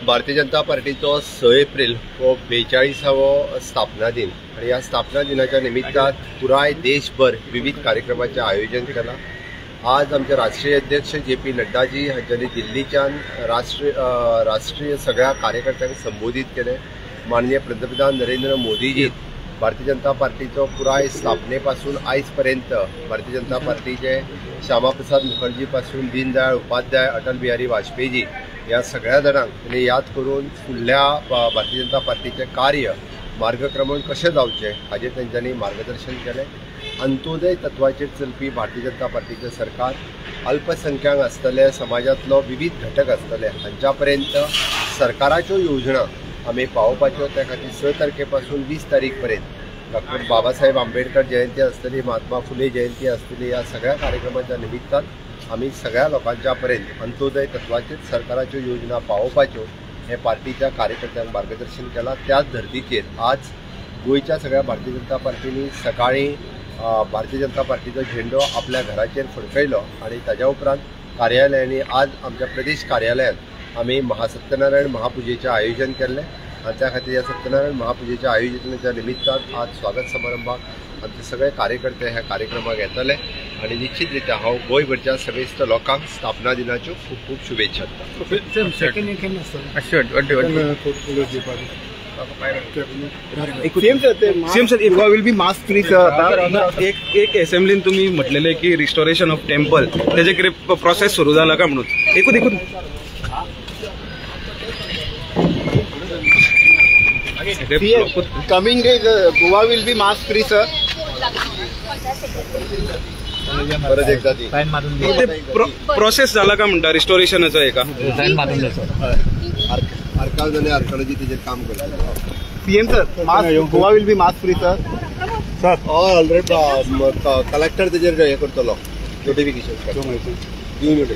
Bharatiya Janata पार्टीचो 6 April हो 42वो स्थापना दिन आणि या स्थापना दिनाच्या निमित्तान पुराय देशभर विविध कार्यक्रमांचे आयोजन केला। आज आमचे राष्ट्रीय अध्यक्ष JP नड्डाजी हांच्यानी दिल्लीच्यान राष्ट्रीय सगळ्या कार्यकर्त्यांक संबोधित केले। माननीय पंतप्रधान नरेंद्र मोदीजी भारतीय जनता पार्टीचो पुराय स्थापनेपासून आयज पर्यंत भारतीय जनता पार्टीचे श्यामा प्रसाद मुखर्जी पासून दीनदयाळ उपाध्याय, अटल बिहारी वाजपेयीजी या सगळ्या जाणांक तांणी याद करून फुडल्या भारतीय जनता पार्टीचे कार्य मार्गक्रमण कशें जावचें हाजेर तांच्यांनी मार्गदर्शन केलें। अंत्योदय तत्वाचेर चलपी भारतीय जनता पार्टीचे सरकार अल्पसंख्याक आसतले, समाजातलो विविध घटक आसतले हांच्या पर्यंत सरकाराच्यो योजना आमी पावोवपाच्यो। त्या खातीर 6 तारखेपासून 20 तारीख पर्यंत डॉक्टर बाबासाहेब आंबेडकर जयंती आसतली, महात्मा फुले जयंती आसतली, या सगळ्या कार्यक्रमाच्या निमित्तान आमी सगळ्या लोकांच्या पर्यंत अंत्योदय तत्वाचेर सरकाराच्यो योजना पावोवपाच्यो हे पार्टीच्या कार्यकर्त्यांक मार्गदर्शन केला। त्याच धर्तीचेर आज गोयच्या सगळ्या भारतीय जनता पार्टीनी सकाळी भारतीय जनता पार्टीचो झेंडो आपल्या घराचेर फडकयलो आणि ताज्या उपरांत कार्यालयांनी आज आमच्या प्रदेश कार्यालयात आमी महासत्यनारायण महापुजेचें आयोजन केल्लें आणि त्या खातीर ह्या सत्यनारायण महापुजेच्या आयोजनाच्या निमित्तान आज स्वागत समारंभाक आमचे सगळे कार्यकर्ते ह्या कार्यक्रमाक येतले आणि निश्चितरित्या हांव गोंयभरच्या समेस्त लोकांक स्थापना दिनाच्यो खूब खूब शुभेच्छा विल बी मास्क फ्री एक असेंब्लीन तुम्ही म्हटलेले की रिस्टोरेशन ऑफ टेम्पल त्याचे कितें प्रोसेस सुरू जाला का म्हणून एकूण coming days Goa will be mask free sir. परत एकदा ती प्रोसेस झाला का म्हणता रिस्टोरेशनाचा एका आर्किओलॉजी तेजेर काम करता। PM sir Goa will be mask free sir. Sir already collector तेजेर हे करतलो नोटिफिकेशन दिवन